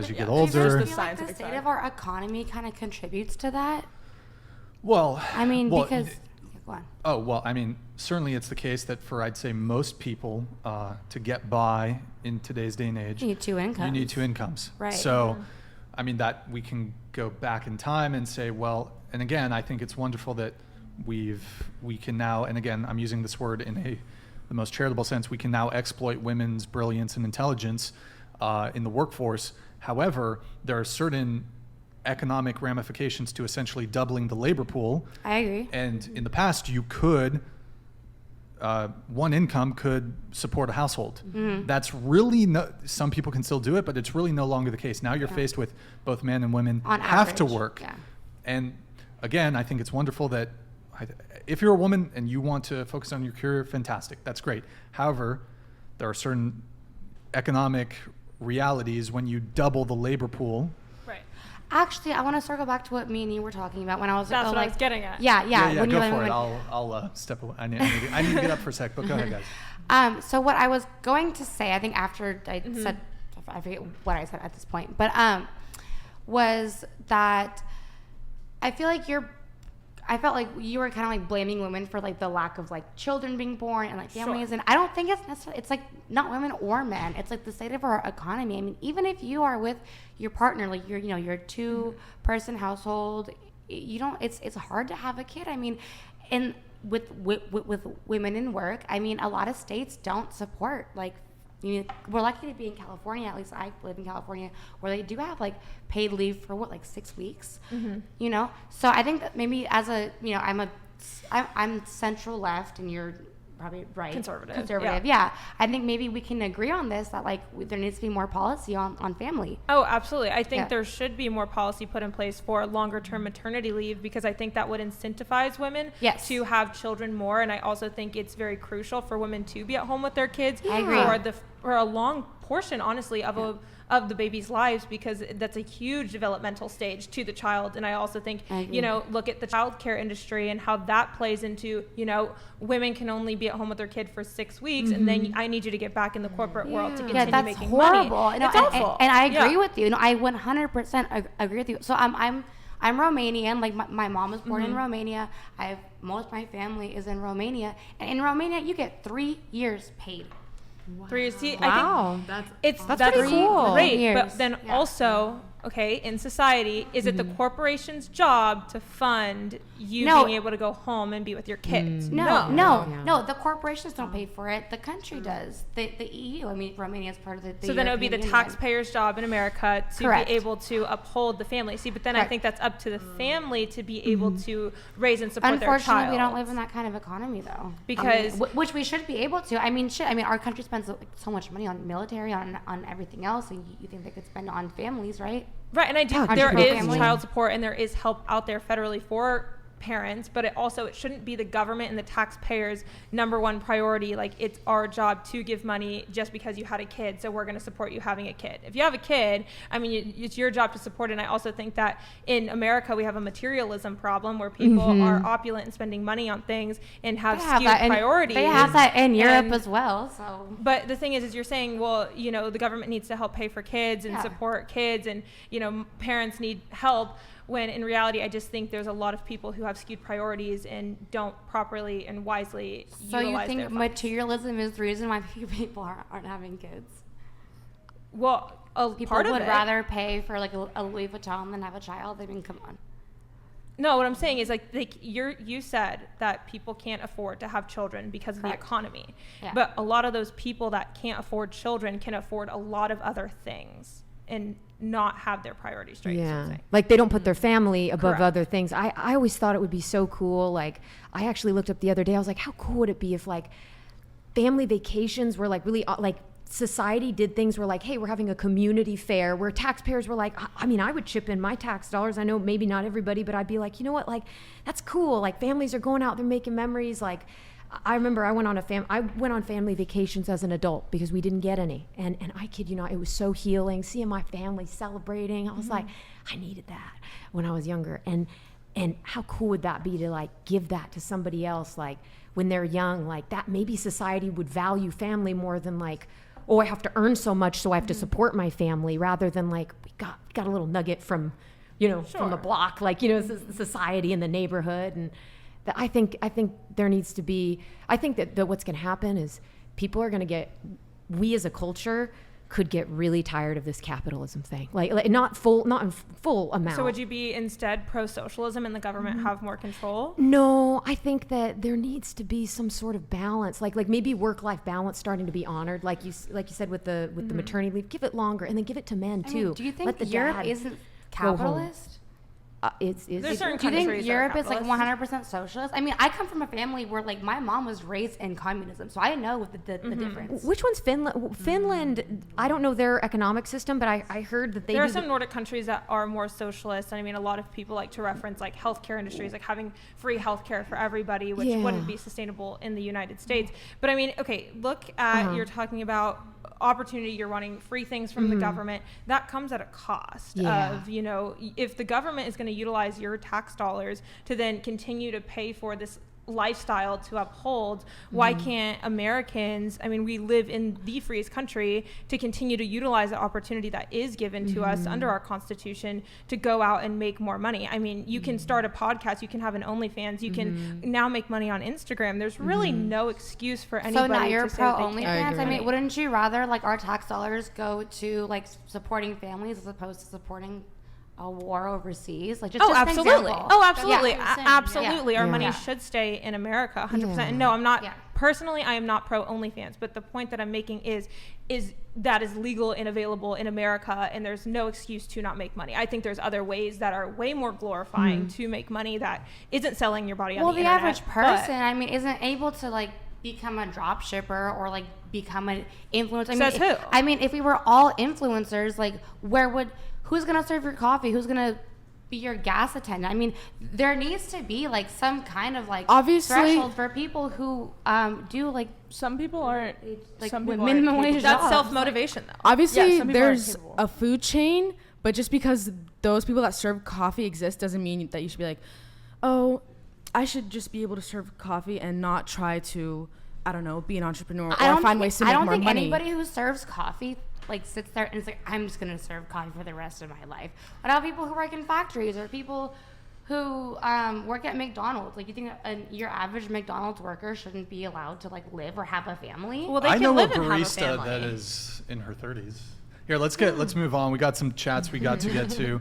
as you get Do you older. guys feel like the state of our economy kind of contributes to that? Well, I mean, well, because go on. Oh, well, I mean, certainly it's the case that for, I'd say, most people, to get by in today's day and age, You need two incomes. you need two incomes. Right. So, I mean, that we can go back in time and say, well, and again, I think it's wonderful that we can now, and again, I'm using this word in the most charitable sense, we can now exploit women's brilliance and intelligence in the workforce. However, there are certain economic ramifications to essentially doubling the labor pool. I agree. And in the past, you could, one income could support a household. Mm-hmm. That's really, some people can still do it, but it's really no longer the case. Now you're faced with both men and women On have to average, work. yeah. And again, I think it's wonderful that if you're a woman and you want to focus on your career, fantastic, that's great. However, there are certain economic realities when you double the labor pool. Right. Actually, I want to circle back to what me and you were talking about when I was That's what I like, was getting at. Yeah, Yeah, when go you for it. when- I'll step away. I need to get up for a sec, but go ahead, guys. So what I was going to say, I think after I Mm-hmm. said, I forget what I said at this point, but was that I feel like I felt like you were kind of like blaming women for like the lack of like children being born and like families, Sure. and I don't think it's necessarily, it's like not women or men. It's like the state of our economy. I mean, even if you are with your partner, like you're a 2-person household, you don't. It's hard to have a kid. I mean, and with women in work, I mean, a lot of states don't support like. We're lucky to be in California. At least I live in California, where they do have like paid leave for 6 weeks. Mm-hmm. So I think that maybe as I'm central left, and you're probably right, Conservative, Yeah, I think maybe we can agree on this that like there needs to be more policy on family. Oh, absolutely. I think Yeah. there should be more policy put in place for longer term maternity leave, because I think that would incentivize women Yes. to have children more. And I also think it's very crucial for women to be at home with their kids I agree. for a long portion, honestly, of the baby's lives, because that's a huge developmental stage to the child. And I also think, I agree. look at the childcare industry and how that plays into, women can only be at home with their kid for 6 weeks, and then I need you to get back in the corporate world to Yeah, continue that's making horrible. money. No, It's awful. And I agree Yeah. with you. I 100% agree with you. So I'm Romanian. Like my mom was born in Romania. Most of my family is in Romania, and in Romania you get 3 years paid. 3 years. See, Wow. I think that's pretty cool. great. Years. But then Yeah. also, okay, in society, is it the corporation's job to fund you No. being able to go home and be with your kids? No. Yeah. The corporations don't pay for it. The country does. The EU. I mean, Romania is part of the So then it would be the European Union. taxpayer's job in America to Correct. be able to uphold the family. See, but then I Correct. think that's up to the family to be able to raise and support their child. Unfortunately, we don't live in that kind of economy, though. Because- which we should be able to. I mean, our country spends so much money on military, on everything else, and you think they could spend on families, right? Right, and I do. Yeah, There Aren't you is pro-family? child support and there is help out there federally for parents, but it shouldn't be the government and the taxpayers' number one priority. Like, it's our job to give money just because you had a kid, so we're going to support you having a kid. If you have a kid, I mean, it's your job to support it. And I also think that in America we have a materialism problem where people are opulent and spending money on things and have They have skewed that in- priorities. They have that in Europe And- as well. So But the thing is you're saying, well, the government needs to help pay for kids and Yeah. support kids, and parents need help, when in reality I just think there's a lot of people who have skewed priorities and don't properly and wisely So you utilize think their funds. materialism is the reason why people aren't having kids? Well, a People part of would it. rather pay for like a Louis Vuitton than have a child. I mean, come on. No, what I'm saying is like you said that people can't afford to have children because of Correct. the economy. Yeah. But a lot of those people that can't afford children can afford a lot of other things and not have their priorities straight. is what I'm Yeah. saying. Like they don't put their family above Correct. other things. I always thought it would be so cool. Like I actually looked up the other day. I was like, how cool would it be if like family vacations were like really like society did things where like, hey, we're having a community fair where taxpayers were like, I mean, I would chip in my tax dollars. I know maybe not everybody, but I'd be like, you know what? Like that's cool. Like families are going out, they're making memories. Like I remember I went on family vacations as an adult because we didn't get any. And I kid you not, it was so healing seeing my family celebrating. I was like, I needed that when I was younger. And how cool would that be to like give that to somebody else? Like when they're young, like that, maybe society would value family more than like, oh, I have to earn so much, so I have to support my family, rather than like, we got a little nugget from, from the block, like, society and the neighborhood. And I think there needs to be, I think that what's going to happen is people are going to we as a culture could get really tired of this capitalism thing, like not in full amount. So would you be instead pro-socialism and the government have more control? No, I think that there needs to be some sort of balance, like maybe work-life balance starting to be honored, like you said with the maternity leave. Give it longer, and then give it to men I too. mean, do you think Let the Europe dad isn't go home. capitalist? There's certain Do you think countries that are Europe is like capitalist. 100% socialist? I mean, I come from a family where like my mom was raised in communism, so I know what the difference. Which one's Finland? Finland, I don't know their economic system, but I heard that There are some Nordic countries that are more socialist. And I mean, a lot of people like to reference like healthcare industries, like having free healthcare for everybody, which wouldn't be sustainable in the United States. But I mean, okay, look at, you're talking about opportunity, you're wanting free things from the government. That comes at a cost of, if the government is going to utilize your tax dollars to then continue to pay for this lifestyle to uphold, why can't Americans, I mean, we live in the freest country, to continue to utilize the opportunity that is given to us under our Constitution to go out and make more money? I mean, you can start a podcast, you can have an OnlyFans, you can now make money on Instagram. There's really no excuse for anybody So now you're to say pro that they OnlyFans? can't. I mean, wouldn't you rather like our tax dollars go to like supporting families as opposed to supporting a war overseas? Like just an absolutely. example. Oh, absolutely. Yeah. Absolutely. Our Yeah. money Yeah. should stay in America 100%. Yeah. And no, I'm not, Yeah. personally, I am not pro OnlyFans, but the point that I'm making is that is legal and available in America, and there's no excuse to not make money. I think there's other ways that are way more glorifying to make money that isn't selling your body on Well, the the internet. average person, I mean, isn't able to like become a drop shipper or like become an influencer. Says who? I mean, if we were all influencers, like who's gonna serve your coffee? Who's gonna be your gas attendant? I mean, there needs to be like some kind of like Obviously- threshold for people who do like Some people aren't. like some people minimum aren't wage capable. That's jobs. self-motivation, though. Obviously, Yeah, some people aren't there's capable. a food chain, but just because those people that serve coffee exist doesn't mean that you should be like, oh, I should just be able to serve coffee and not try to, I don't know, be an entrepreneur or find ways to make more money. Anybody who serves coffee like sits there and is like, I'm just gonna serve coffee for the rest of my life. What about people who work in factories or people who work at McDonald's? Like, you think your average McDonald's worker shouldn't be allowed to like live or have a family? Well, they I can know a live and have a barista family. that is in her 30s. Here, let's move on. We got some chats we got to get to.